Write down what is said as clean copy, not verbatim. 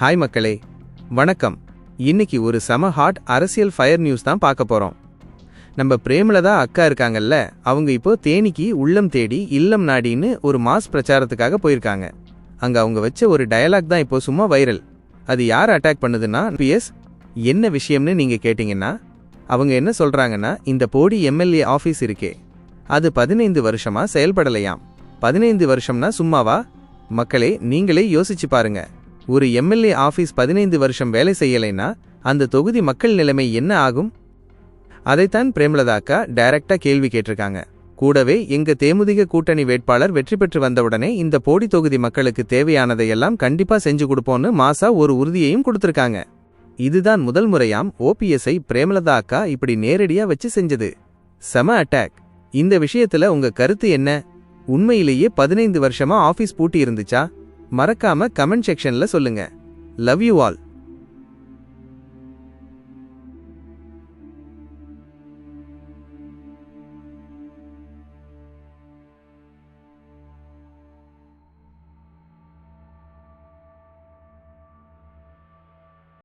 Hi மக்களே, வணக்கம். இன்னைக்கு ஒரு செம ஹாட் அரசியல் ஃபயர் நியூஸ் தான் பார்க்க போறோம். நம்ம பிரேமலதா அக்கா இருக்காங்கல்ல, அவங்க இப்போ தேனிக்கு உள்ளம் தேடி இல்லம் நாடின்னு ஒரு மாஸ் பிரச்சாரத்துக்காக போயிருக்காங்க. அங்க அவங்க வச்ச ஒரு டயலாக் தான் இப்போ சும்மா வைரல். அது யார் அட்டாக் பண்ணுதுன்னா பிஎஸ். என்ன விஷயம்னு நீங்க கேட்டீங்கன்னா, அவங்க என்ன சொல்றாங்கன்னா, இந்த போடி எம்எல்ஏ ஆஃபீஸ் இருக்கே, அது 15 வருஷமா செயல்படலையாம். 15 வருஷம்னா சும்மாவா? மக்களே, நீங்களே யோசிச்சு பாருங்க. ஒரு எம்எல்ஏ ஆஃபீஸ் 15 வருஷம் வேலை செய்யலைன்னா அந்த தொகுதி மக்கள் நிலைமை என்ன ஆகும்? அதைத்தான் பிரேமலதா அக்கா டைரக்டா கேள்வி கேட்டிருக்காங்க. கூடவே எங்க தேமுதிக கூட்டணி வேட்பாளர் வெற்றி பெற்று வந்தவுடனே இந்த போடி தொகுதி மக்களுக்கு தேவையானதையெல்லாம் கண்டிப்பா செஞ்சு கொடுப்போன்னு மாசா ஒரு உறுதியையும் கொடுத்திருக்காங்க. இதுதான் முதல் முறையாம் ஓபிஎஸ்ஐ பிரேமலதா அக்கா இப்படி நேரடியா வச்சு செஞ்சது. செம அட்டாக். இந்த விஷயத்துல உங்க கருத்து என்ன? உண்மையிலேயே 15 வருஷமா ஆபீஸ் பூட்டி இருந்துச்சா? மறக்காம கமெண்ட் செக்ஷன்ல சொல்லுங்க. Love you all.